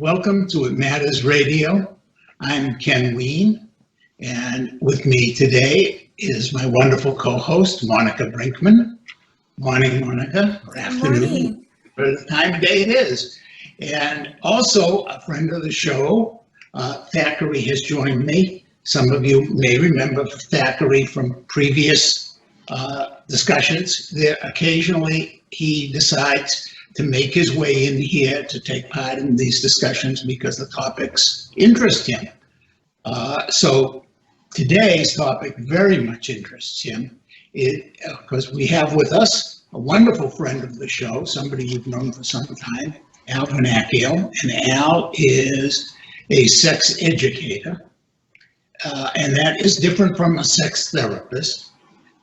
Welcome to It Matters Radio. I'm Ken Ween, and with me today is my wonderful co-host, Monica Brinkman. Morning, Monica, or afternoon, for the time of day it is. And also a friend of the show, Thackeray, has joined me. Some of you may remember Thackeray from previous discussions. Occasionally he decides to make his way in here to take part in these discussions because the topics interest him. So today's topic very much interests him because we have with us a wonderful friend of the show, somebody you've known for some time, Al Vernacchio, and Al is a sex educator, and that is different from a sex therapist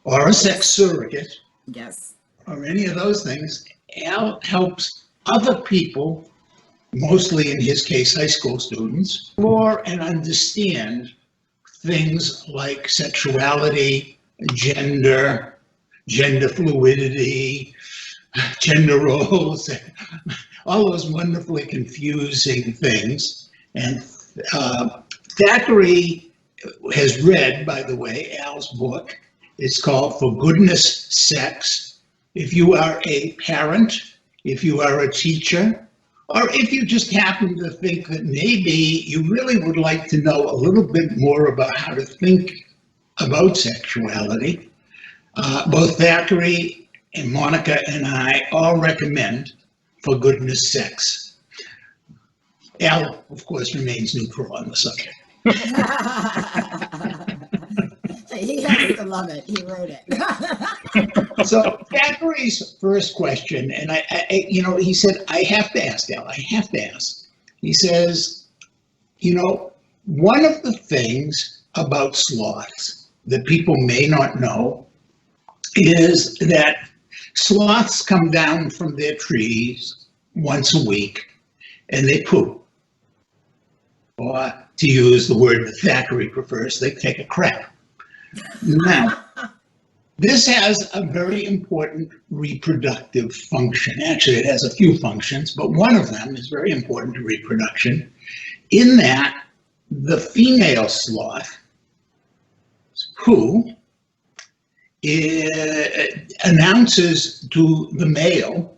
or a sex surrogate. Yes. Or any of those things. Al helps other people, mostly in his case high school students, explore and understand things like sexuality, gender fluidity, gender roles, all those wonderfully confusing things. And Thackeray has read, by the way, Al's book. It's called For Goodness Sex. If you are a parent, if you are a teacher, or if you just happen to think that maybe you really would like to know a little bit more about how to think about sexuality, both Thackeray and Monica and I all recommend For Goodness Sex. Al, of course, remains neutral on the subject. He has to love it. He wrote it. So Thackeray's first question, and he said, I have to ask, Al, I have to ask. He says, one of the things about sloths that people may not know is that sloths come down from their trees once a week and they poop. Or to use the word that Thackeray prefers, they take a crap. Now, this has a very important reproductive function. Actually, it has a few functions, but one of them is very important to reproduction in that the female sloth poo announces to the male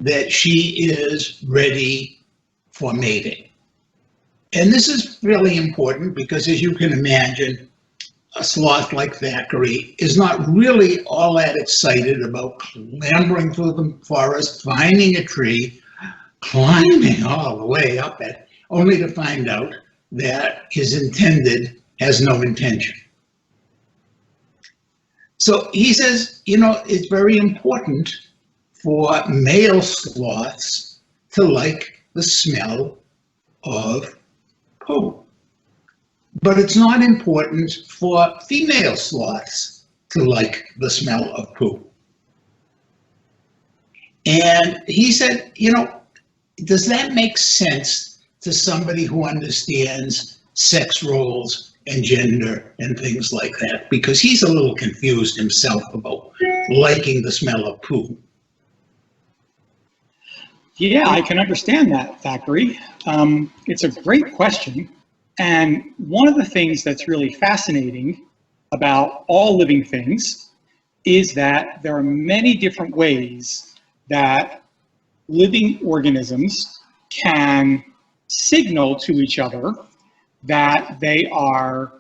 that she is ready for mating. And this is really important because, as you can imagine, a sloth like Thackeray is not really all that excited about clambering through the forest, finding a tree, climbing all the way up it, only to find out that his intended has no intention. So he says, it's very important for male sloths to like the smell of poo. But it's not important for female sloths to like the smell of poo. And he said, does that make sense to somebody who understands sex roles and gender and things like that? Because he's a little confused himself about liking the smell of poo. Yeah, I can understand that, Thackeray. It's a great question. And one of the things that's really fascinating about all living things is that there are many different ways that living organisms can signal to each other that they are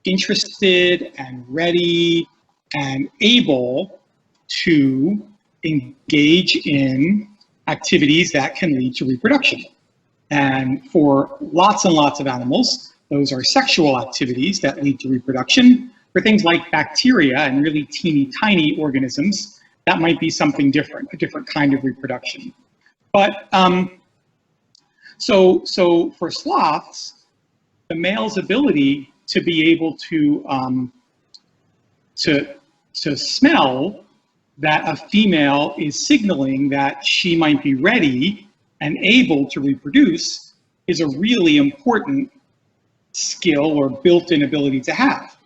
interested and ready and able to engage in activities that can lead to reproduction. And for lots and lots of animals, those are sexual activities that lead to reproduction. For things like bacteria and really teeny tiny organisms, that might be something different, a different kind of reproduction. But so for sloths, the male's ability to be able to smell that a female is signaling that she might be ready and able to reproduce is a really important skill or built-in ability to have.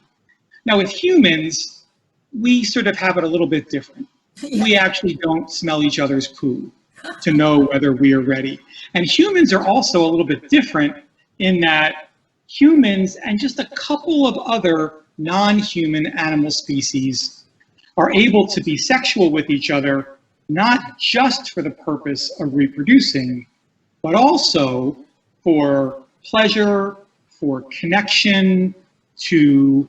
Now with humans, we sort of have it a little bit different. We actually don't smell each other's poo. to know whether we are ready. And humans are also a little bit different in that humans and just a couple of other non-human animal species are able to be sexual with each other, not just for the purpose of reproducing, but also for pleasure, for connection, to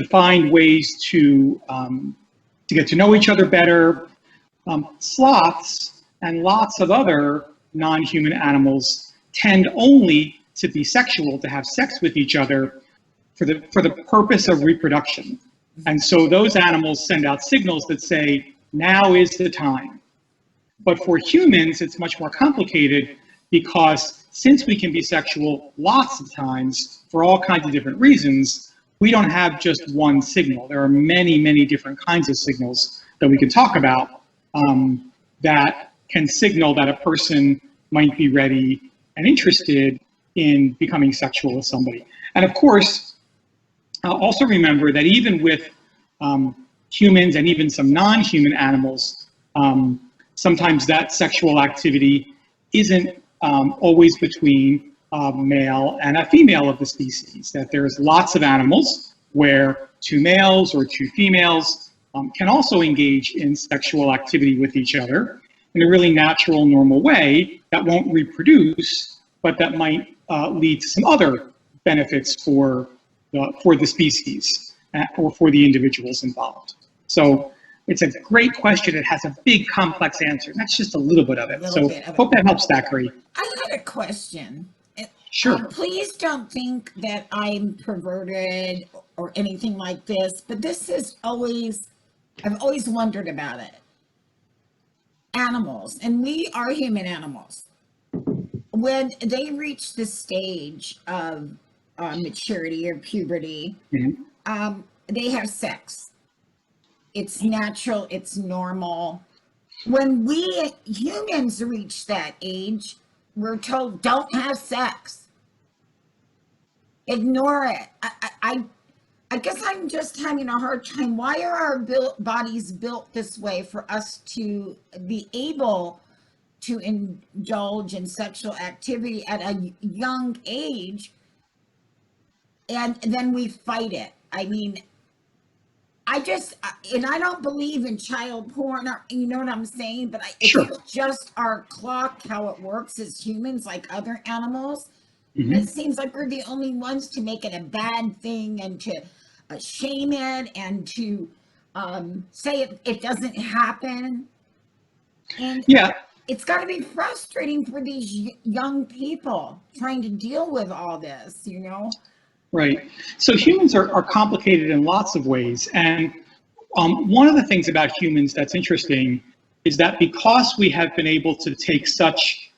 find ways to get to know each other better. Sloths and lots of other non-human animals tend only to be sexual, to have sex with each other for the purpose of reproduction. And so those animals send out signals that say, now is the time. But for humans, it's much more complicated because since we can be sexual lots of times for all kinds of different reasons, we don't have just one signal. There are many, many different kinds of signals that we can talk about that can signal that a person might be ready and interested in becoming sexual with somebody. And of course, also remember that even with humans and even some non-human animals, sometimes that sexual activity isn't always between a male and a female of the species, that there's lots of animals where two males or two females can also engage in sexual activity with each other in a really natural, normal way that won't reproduce, but that might lead to some other benefits for the species or for the individuals involved. So it's a great question. It has a big, complex answer. And that's just a little bit of it. So hope that helps, Thackeray. I had a question. Sure. Please don't think that I'm perverted or anything like this, but this is I've always wondered about it. Animals, and we are human animals, when they reach the stage of maturity or puberty, they have sex. It's natural, it's normal. When we humans reach that age, we're told don't have sex. Ignore it. I guess I'm just having a hard time. Why are our bodies built this way for us to be able to indulge in sexual activity at a young age, and then we fight it? I mean, I don't believe in child porn, or, you know what I'm saying? But it's just our clock, how it works as humans, like other animals. Mm-hmm. It seems like we're the only ones to make it a bad thing and to shame it and to say it doesn't happen. And it's got to be frustrating for these young people trying to deal with all this, you know? Right. So humans are complicated in lots of ways. And one of the things about humans that's interesting is that because we have been able to take such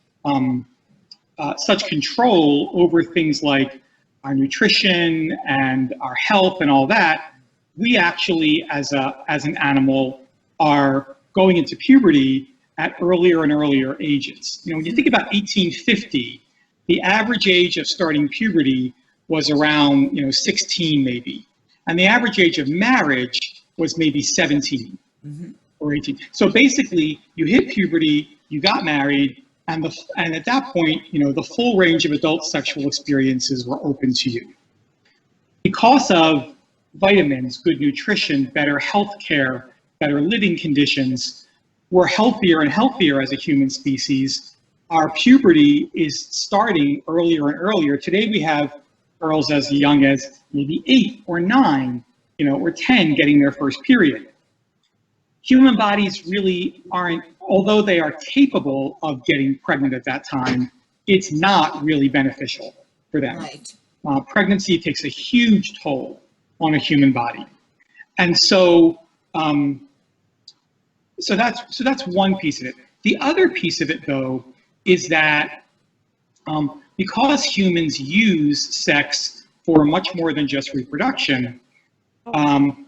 control over things like our nutrition and our health and all that, we actually, as an animal, are going into puberty at earlier and earlier ages. You know, when you think about 1850, the average age of starting puberty was around 16 maybe, and the average age of marriage was maybe 17 or 18. So basically, you hit puberty, you got married, and at that point, the full range of adult sexual experiences were open to you. Because of vitamins, good nutrition, better health care, better living conditions, we're healthier and healthier as a human species. Our puberty is starting earlier and earlier. Today we have girls as young as maybe 8 or 9, or 10 getting their first period. Human bodies really aren't, although they are capable of getting pregnant at that time, it's not really beneficial for them. Right. Pregnancy takes a huge toll on a human body. And so, so that's one piece of it. The other piece of it, though, is that because humans use sex for much more than just reproduction,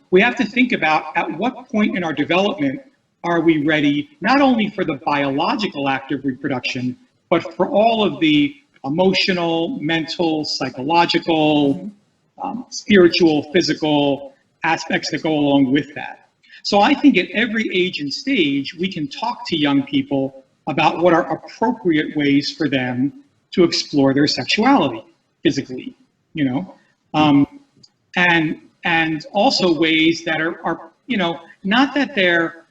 we have to think about at what point in our development are we ready not only for the biological act of reproduction, but for all of the emotional, mental, psychological, spiritual, physical aspects that go along with that. So I think at every age and stage, we can talk to young people about what are appropriate ways for them to explore their sexuality physically, you know, and also ways that are, you know, not that they're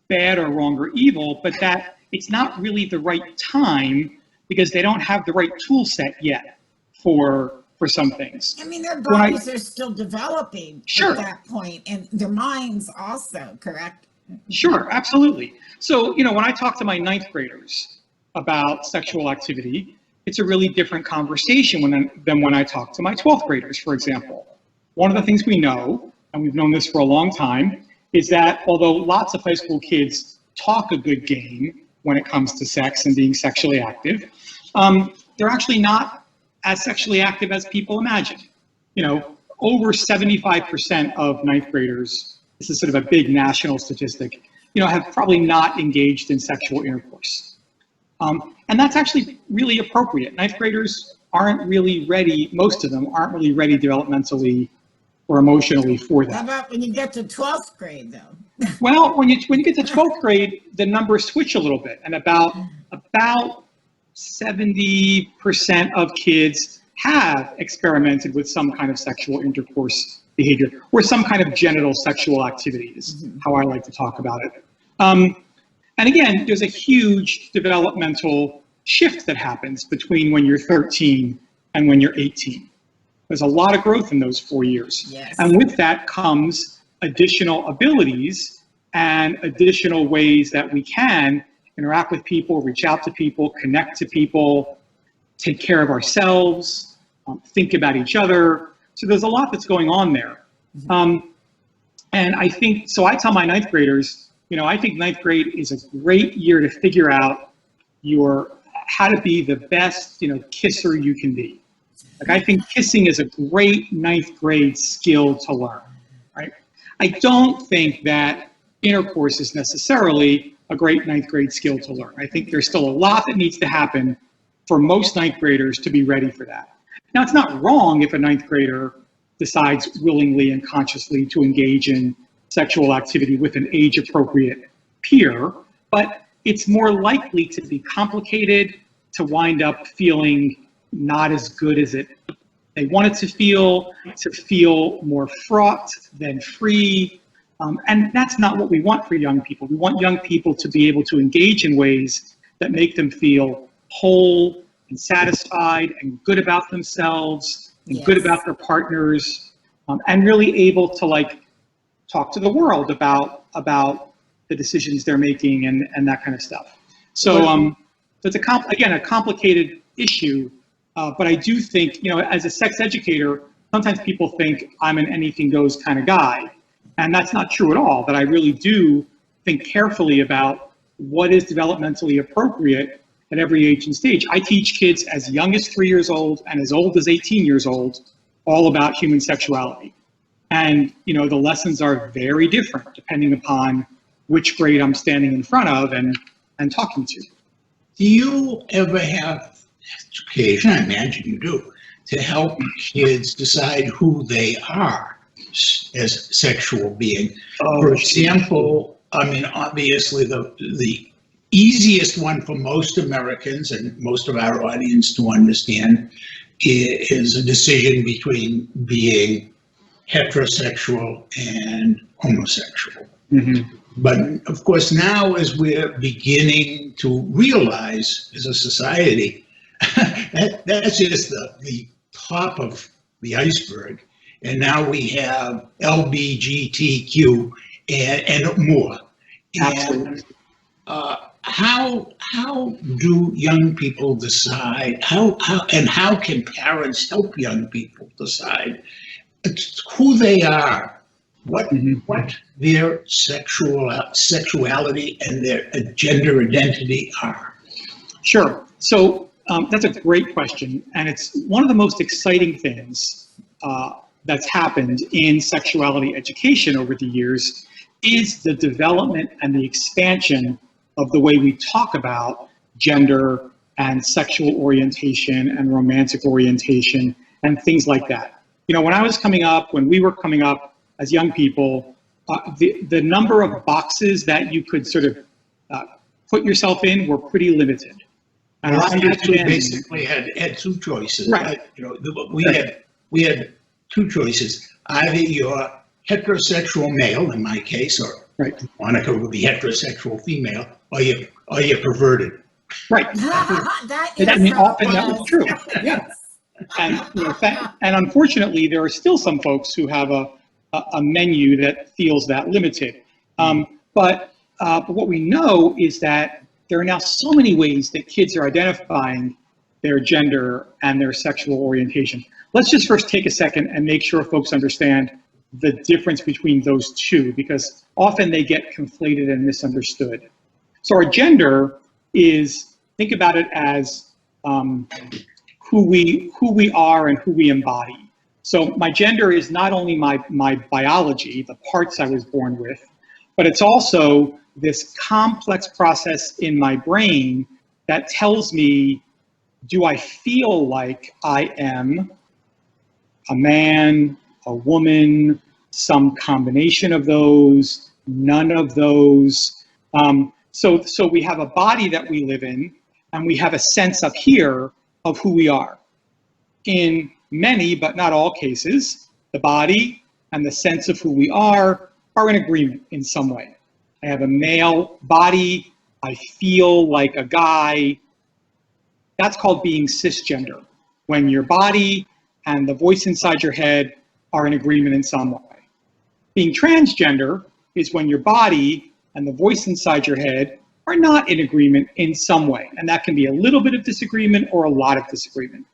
bad or wrong or evil, but that it's not really the right time because they don't have the right tool set yet for some things. I mean, their bodies are still developing at that point, and their minds also, correct? Sure, absolutely. So, you know, when I talk to my 9th graders about sexual activity, it's a really different conversation than when I talk to my 12th graders, for example. One of the things we know, and we've known this for a long time, is that although lots of high school kids talk a good game when it comes to sex and being sexually active, they're actually not as sexually active as people imagine. You know, over 75% of 9th graders, this is sort of a big national statistic, you know, have probably not engaged in sexual intercourse. And that's actually really appropriate. 9th graders aren't really ready, most of them aren't really ready developmentally or emotionally for that. How about when you get to 12th grade, though? Well, when you get to 12th grade, the numbers switch a little bit, and about 70% of kids have experimented with some kind of sexual intercourse behavior or some kind of genital sexual activity is how I like to talk about it. And again, there's a huge developmental shift that happens between when you're 13 and when you're 18. There's a lot of growth in those 4 years. Yes. And with that comes additional abilities and additional ways that we can interact with people, reach out to people, connect to people, take care of ourselves, think about each other. So there's a lot that's going on there. And I think, so I tell my 9th graders, you know, I think 9th grade is a great year to figure out how to be the best, you know, kisser you can be. Like, I think kissing is a great 9th grade skill to learn, right? I don't think that intercourse is necessarily a great 9th grade skill to learn. I think there's still a lot that needs to happen for most 9th graders to be ready for that. Now, it's not wrong if a 9th grader decides willingly and consciously to engage in sexual activity with an age-appropriate peer, but it's more likely to be complicated, to wind up feeling not as good as they want it to feel more fraught than free. And that's not what we want for young people. We want young people to be able to engage in ways that make them feel whole and satisfied and good about themselves and good about their partners, and really able to, like, talk to the world about the decisions they're making and that kind of stuff. So it's a complicated issue, but I do think, you know, as a sex educator, sometimes people think I'm an anything goes kind of guy, and that's not true at all. That I really do think carefully about what is developmentally appropriate at every age and stage. I teach kids as young as 3 years old and as old as 18 years old all about human sexuality. And, you know, the lessons are very different depending upon which grade I'm standing in front of and talking to. Do you ever have occasion, I imagine you do, to help kids decide who they are as sexual being? For example, I mean, obviously the easiest one for most Americans and most of our audience to understand is a decision between being heterosexual and homosexual. But of course, now as we're beginning to realize as a society, that's just the top of the iceberg. And now we have LGBTQ and more. Absolutely. And how do young people decide, how can parents help young people decide who they are, what their sexuality and their gender identity are? Sure. So that's a great question, and it's one of the most exciting things that's happened in sexuality education over the years is the development and the expansion of the way we talk about gender and sexual orientation and romantic orientation and things like that. You know, when we were coming up as young people, the number of boxes that you could sort of put yourself in were pretty limited. And Well, our I actually understanding- basically had two choices. Right. We had two choices. Either you're heterosexual male, in my case, or Right. Monica would be heterosexual female, or you're perverted. Right. That I mean, so often that was yes. true. Yeah. And, and unfortunately, there are still some folks who have a menu that feels that limited. But what we know is that there are now so many ways that kids are identifying their gender and their sexual orientation. Let's just first take a second and make sure folks understand the difference between those two, because often they get conflated and misunderstood. So our gender is, think about it as who we are and who we embody. So my gender is not only my biology, the parts I was born with, but it's also this complex process in my brain that tells me, do I feel like I am a man, a woman, some combination of those, none of those? So we have a body that we live in, and we have a sense up here of who we are. In many, but not all cases, the body and the sense of who we are in agreement in some way. I have a male body, I feel like a guy. That's called being cisgender, when your body and the voice inside your head are in agreement in some way. Being transgender is when your body and the voice inside your head are not in agreement in some way. And that can be a little bit of disagreement or a lot of disagreement.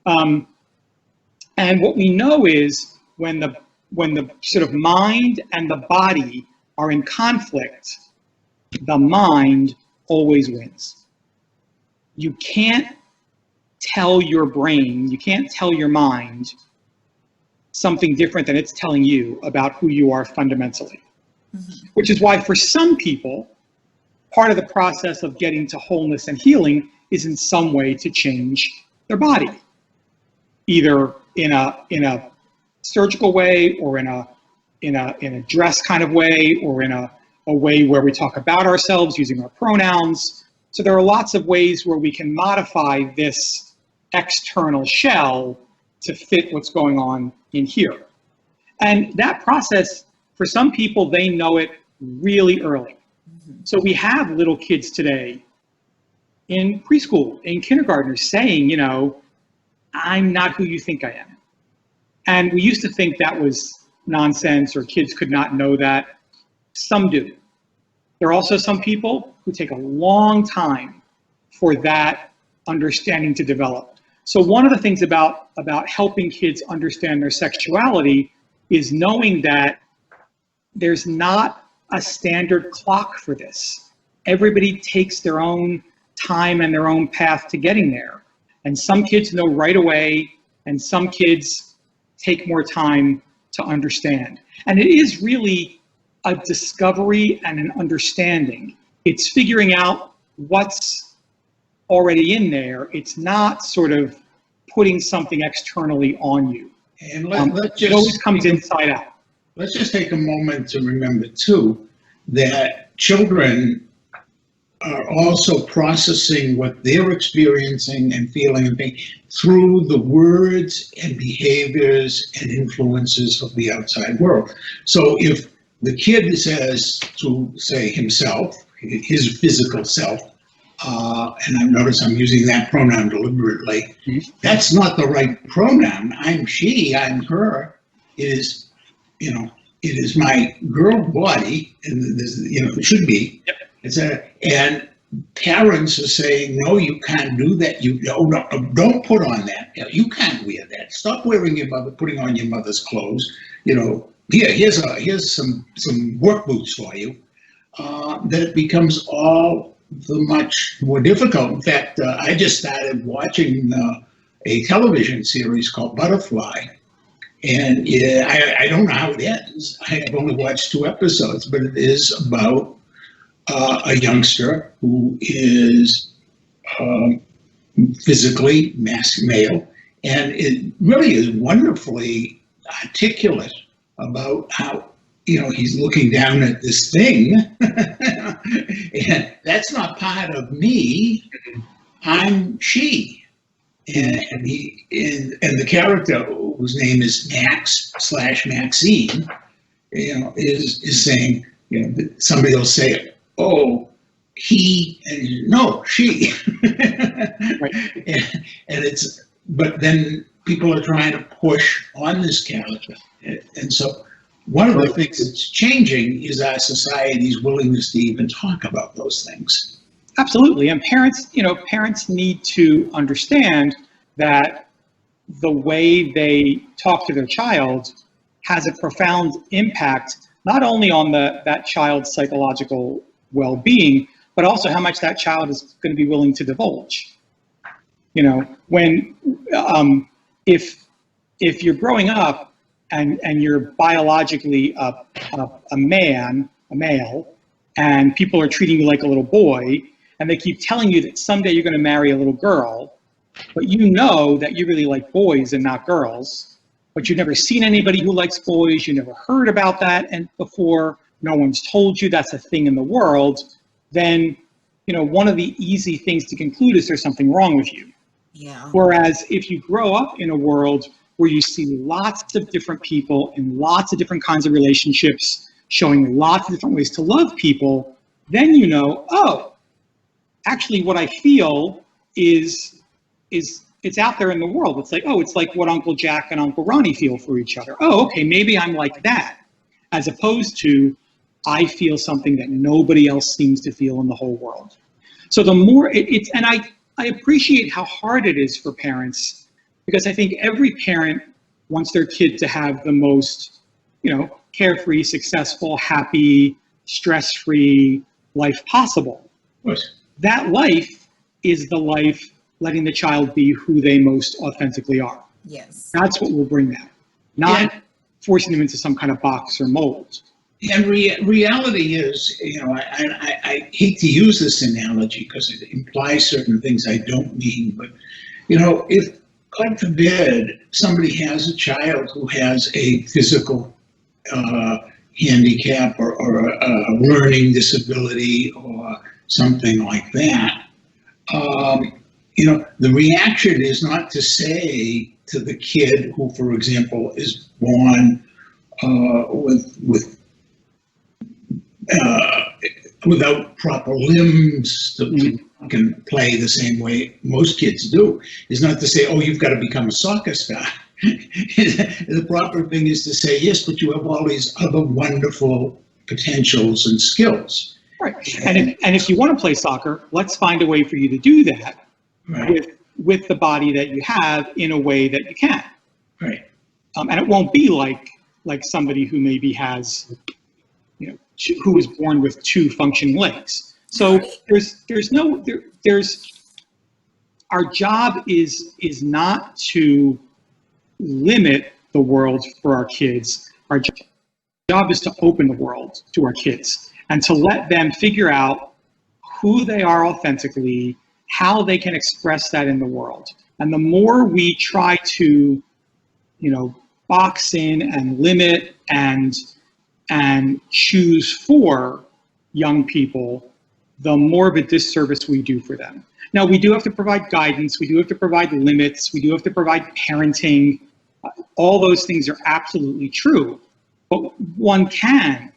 And what we know is when the sort of mind and the body are in conflict, the mind always wins. You can't tell your brain, you can't tell your mind something different than it's telling you about who you are fundamentally. Mm-hmm. Which is why for some people, part of the process of getting to wholeness and healing is in some way to change their body, either in a surgical way, or in a dress kind of way, or in a way where we talk about ourselves using our pronouns. So there are lots of ways where we can modify this external shell to fit what's going on in here. And that process, for some people, they know it really early. So we have little kids today in preschool, in kindergarten, saying, you know, I'm not who you think I am. And we used to think that was nonsense, or kids could not know that. Some do. There are also some people who take a long time for that understanding to develop. So one of the things about helping kids understand their sexuality is knowing that there's not a standard clock for this. Everybody takes their own time and their own path to getting there. And some kids know right away, and some kids take more time to understand. And it is really a discovery and an understanding. It's figuring out what's already in there. It's not sort of putting something externally on you. And let's just, it always comes inside out. Let's just take a moment to remember, too, that children are also processing what they're experiencing and feeling and thinking through the words and behaviors and influences of the outside world. So if the kid says to, say, himself, his physical self, and I've noticed I'm using that pronoun deliberately, that's not the right pronoun. I'm she, I'm her. It is my girl body, and this, it should be. Yep. And parents are saying, no, you can't do that. Don't put on that. You can't wear that. Stop wearing putting on your mother's clothes. Here's some work boots for you. That it becomes all the much more difficult. In fact, I just started watching a television series called Butterfly. And I don't know how it ends. I have only watched 2 episodes, but it is about a youngster who is physically male, and it really is wonderfully articulate about how he's looking down at this thing, and that's not part of me. I'm she. And the character, whose name is Max/Maxine, is saying, somebody will say, oh, he, and no, she. Right. And but then people are trying to push on this character. And so one of the things that's changing is our society's willingness to even talk about those things. Absolutely. And parents need to understand that the way they talk to their child has a profound impact, not only on that child's psychological well-being, but also how much that child is going to be willing to divulge. When if you're growing up and you're biologically a male, and people are treating you like a little boy, and they keep telling you that someday you're going to marry a little girl, but you know that you really like boys and not girls, but you've never seen anybody who likes boys, you never heard about that and before, no one's told you that's a thing in the world, then one of the easy things to conclude is there's something wrong with you. Yeah. Whereas if you grow up in a world where you see lots of different people in lots of different kinds of relationships, showing lots of different ways to love people, then oh, actually what I feel is it's out there in the world. It's like, oh, it's like what Uncle Jack and Uncle Ronnie feel for each other. Oh, okay, maybe I'm like that. As opposed to, I feel something that nobody else seems to feel in the whole world. So the more and I appreciate how hard it is for parents, because I think every parent wants their kid to have the most, carefree, successful, happy, stress-free life possible. Of course. That life is the life letting the child be who they most authentically are. Yes. That's what will bring that, not forcing them into some kind of box or mold. And reality is, I hate to use this analogy because it implies certain things I don't mean, but, if, God forbid, somebody has a child who has a physical handicap or a learning disability or something like that, the reaction is not to say to the kid who, for example, is born without proper limbs that can play the same way most kids do, is not to say, oh, you've got to become a soccer star. The proper thing is to say, yes, but you have all these other wonderful potentials and skills. Right. And if you want to play soccer, let's find a way for you to do that. Right. With the body that you have in a way that you can. Right. And it won't be like somebody who maybe has, who was born with 2 functioning legs. So our job is not to limit the world for our kids. Our job is to open the world to our kids and to let them figure out who they are authentically, how they can express that in the world. And the more we try to, box in and limit and choose for young people, the more of a disservice we do for them. Now, we do have to provide guidance, we do have to provide limits, we do have to provide parenting. All those things are absolutely true, but one can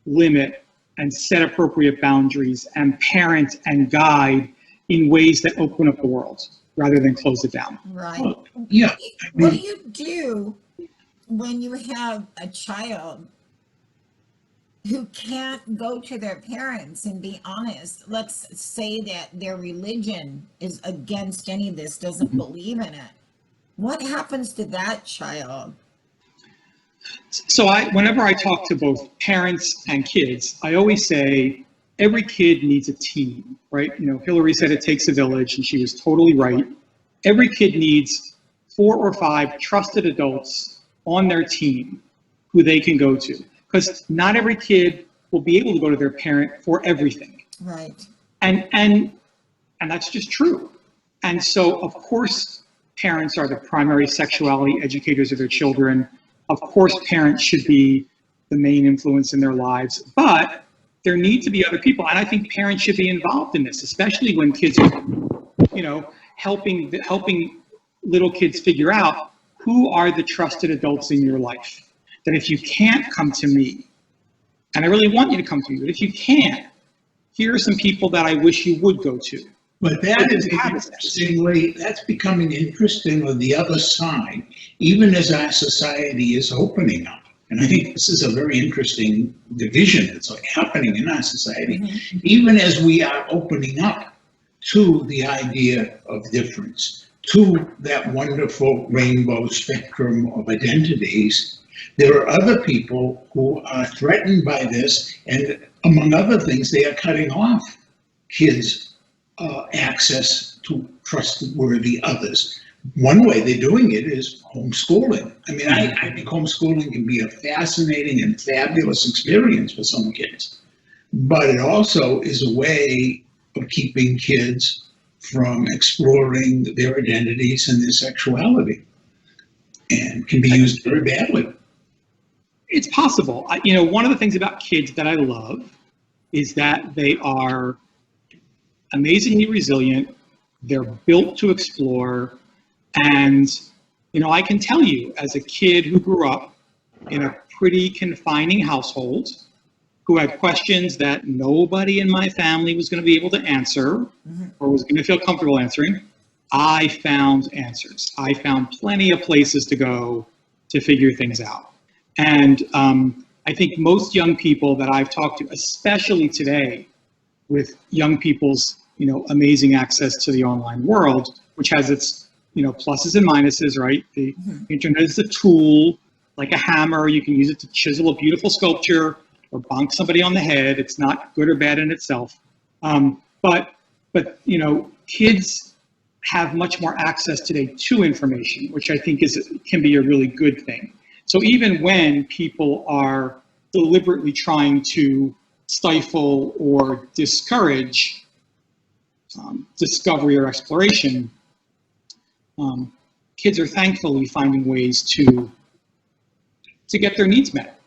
limit and set appropriate boundaries and parent and guide in ways that open up the world rather than close it down. Right. Well, yeah. What do you do when you have a child who can't go to their parents and be honest? Let's say that their religion is against any of this, doesn't believe in it. What happens to that child? So whenever I talk to both parents and kids, I always say every kid needs a team, right? Hillary said it takes a village, and she was totally right. Every kid needs 4 or 5 trusted adults on their team who they can go to, because not every kid will be able to go to their parent for everything. Right. And that's just true. And so, of course, parents are the primary sexuality educators of their children. Of course, parents should be the main influence in their lives, but there need to be other people. And I think parents should be involved in this, especially when kids are, helping little kids figure out who are the trusted adults in your life. That if you can't come to me, and I really want you to come to me, but if you can't, here are some people that I wish you would go to. But that is interestingly, that's becoming interesting on the other side, even as our society is opening up. And I think this is a very interesting division that's happening in our society. Mm-hmm. Even as we are opening up to the idea of difference, to that wonderful rainbow spectrum of identities, there are other people who are threatened by this, and among other things, they are cutting off kids' access to trustworthy others. One way they're doing it is homeschooling. I mean, I think homeschooling can be a fascinating and fabulous experience for some kids, but it also is a way of keeping kids from exploring their identities and their sexuality, and can be used very badly. It's possible. One of the things about kids that I love is that they are amazingly resilient. They're built to explore. And, I can tell you, as a kid who grew up in a pretty confining household, who had questions that nobody in my family was going to be able to answer or was going to feel comfortable answering, I found answers. I found plenty of places to go to figure things out. And I think most young people that I've talked to, especially today with young people's, amazing access to the online world, which has its, pluses and minuses, right? The internet is a tool, like a hammer. You can use it to chisel a beautiful sculpture or bonk somebody on the head. It's not good or bad in itself. But kids have much more access today to information, which I think can be a really good thing. So even when people are deliberately trying to stifle or discourage discovery or exploration, kids are thankfully finding ways to get their needs met,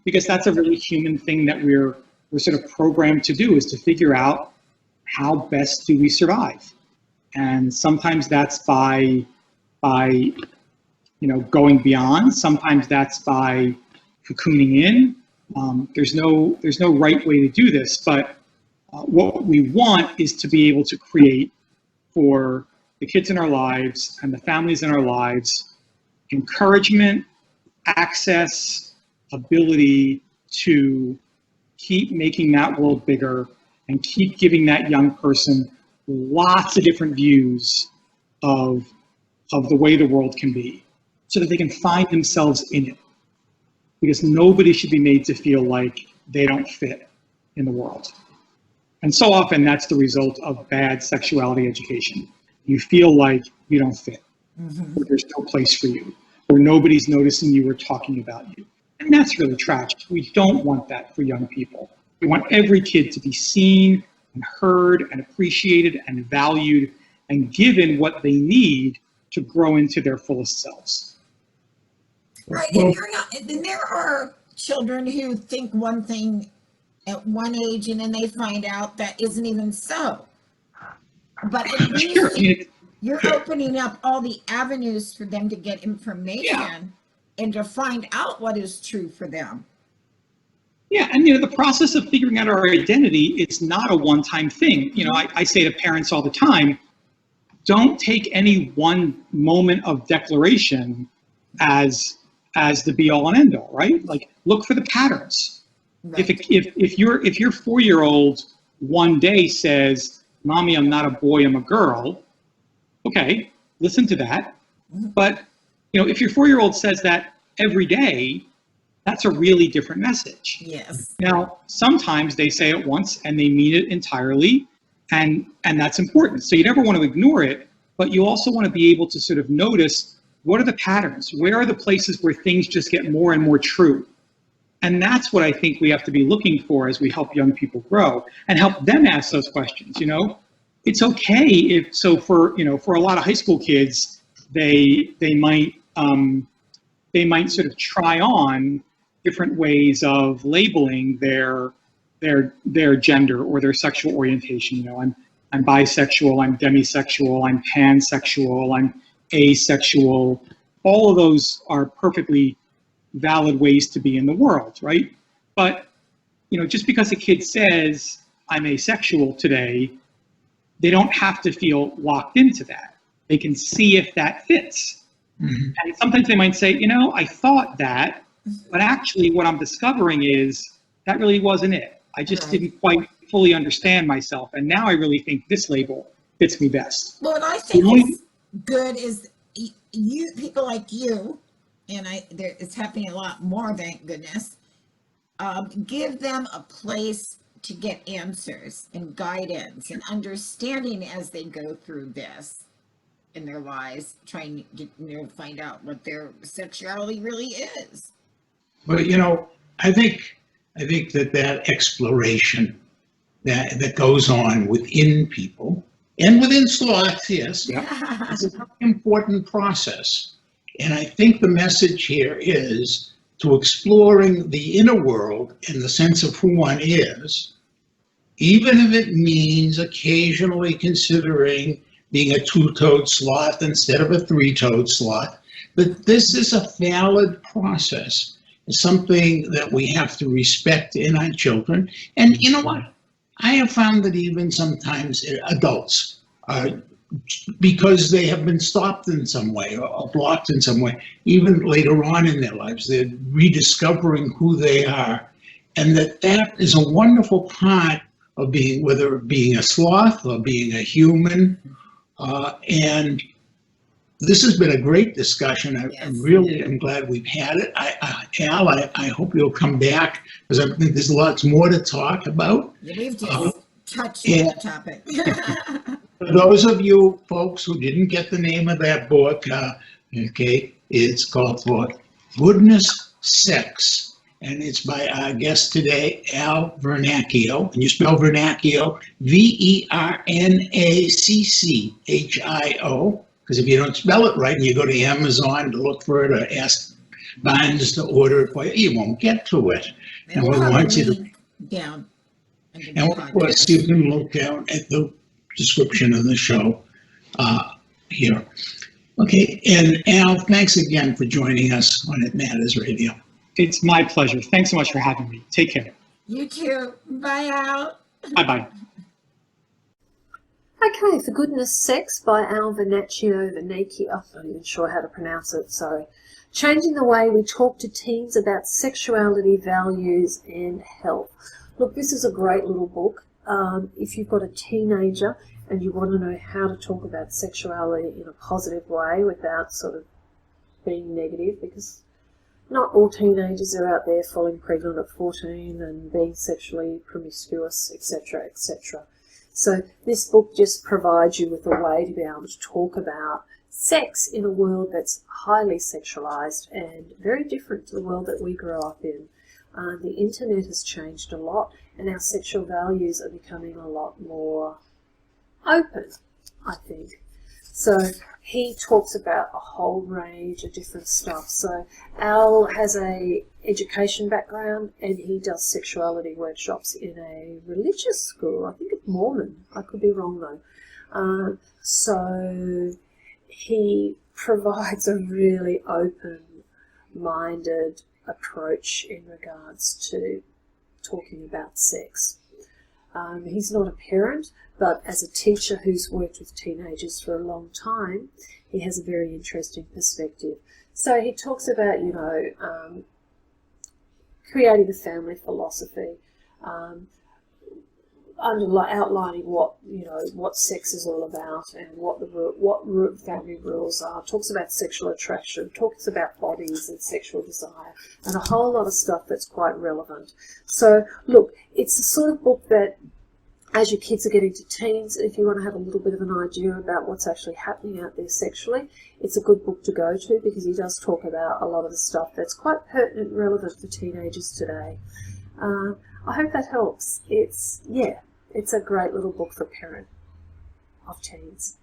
because that's a really human thing that we're sort of programmed to do, is to figure out how best do we survive. And sometimes that's by going beyond. Sometimes that's by cocooning in. There's no right way to do this, but what we want is to be able to create for the kids in our lives and the families in our lives encouragement, access, ability to keep making that world bigger and keep giving that young person lots of different views of the way the world can be, so that they can find themselves in it. Because nobody should be made to feel like they don't fit in the world. And so often that's the result of bad sexuality education. You feel like you don't fit, or there's no place for you, or nobody's noticing you or talking about you. And that's really tragic. We don't want that for young people. We want every kid to be seen and heard and appreciated and valued and given what they need to grow into their fullest selves. Right, and there are children who think one thing at one age and then they find out that isn't even so. But at least you're opening up all the avenues for them to get information and to find out what is true for them. Yeah, and the process of figuring out our identity is not a one-time thing. I say to parents all the time, don't take any one moment of declaration as the be-all and end-all, right? Like, look for the patterns. Right. If your 4-year-old one day says, "Mommy, I'm not a boy, I'm a girl," okay, listen to that. But if your 4-year-old says that every day, that's a really different message. Yes. Now, sometimes they say it once and they mean it entirely, and that's important. So you never want to ignore it, but you also want to be able to sort of notice, what are the patterns? Where are the places where things just get more and more true? And that's what I think we have to be looking for as we help young people grow and help them ask those questions. It's okay for a lot of high school kids, they might sort of try on different ways of labeling their gender or their sexual orientation. You know, I'm bisexual, I'm demisexual, I'm pansexual, I'm asexual. All of those are perfectly valid ways to be in the world, right? But, you know, just because a kid says I'm asexual today, they don't have to feel locked into that. They can see if that fits. Mhm. And sometimes they might say, you know, I thought that, but actually what I'm discovering is that really wasn't it. I just Right. didn't quite fully understand myself. And now I really think this label fits me best. Well, what I think The only- is good is you, people like you, and it's happening a lot more, thank goodness. Give them a place to get answers and guidance and understanding as they go through this in their lives, trying to find out what their sexuality really is. But you know, I think that exploration that goes on within people and within sloths, yes, Yeah. it's a very important process. And I think the message here is to exploring the inner world in the sense of who one is, even if it means occasionally considering being a two-toed sloth instead of a three-toed sloth. But this is a valid process. It's something that we have to respect in our children. And you know what? I have found that even sometimes adults are, because they have been stopped in some way or blocked in some way, even later on in their lives, they're rediscovering who they are. And that is a wonderful part of being, whether being a sloth or being a human. And this has been a great discussion. I Yes. really am glad we've had it. Al, I hope you'll come back because I think there's lots more to talk about. Yeah, we've just touched yeah. on the topic. For those of you folks who didn't get the name of that book, okay, it's called For Goodness Sex. And it's by our guest today, Al Vernacchio. And you spell Vernacchio, Vernacchio. Because if you don't spell it right and you go to Amazon to look for it or ask Barnes to order it for you, you won't get to it. And And we'll we have want a you to, link down under the and of course, podcast. you can look down at the description of the show here. Okay, and Al, thanks again for joining us on It Matters Radio. It's my pleasure. Thanks so much for having me. Take care. You too. Bye, Al. Bye-bye. Okay, For Goodness Sex by Al Vernacchio. I'm not even sure how to pronounce it, sorry. Changing the way we talk to teens about sexuality, values and health. Look, this is a great little book. If you've got a teenager and you want to know how to talk about sexuality in a positive way without sort of being negative, because not all teenagers are out there falling pregnant at 14 and being sexually promiscuous, etc., etc. So this book just provides you with a way to be able to talk about sex in a world that's highly sexualized and very different to the world that we grew up in. The internet has changed a lot and our sexual values are becoming a lot more open, I think. So he talks about a whole range of different stuff. So Al has a education background and he does sexuality workshops in a religious school. I think it's Mormon. I could be wrong though. So he provides a really open-minded approach in regards to talking about sex. He's not a parent, but as a teacher who's worked with teenagers for a long time, he has a very interesting perspective. So he talks about, creating a family philosophy, outlining what sex is all about and what family rules are. Talks about sexual attraction, talks about bodies and sexual desire, and a whole lot of stuff that's quite relevant. So look, it's the sort of book that, as your kids are getting to teens, if you want to have a little bit of an idea about what's actually happening out there sexually, it's a good book to go to because he does talk about a lot of the stuff that's quite pertinent and relevant for teenagers today. I hope that helps. It's a great little book for parents of teens.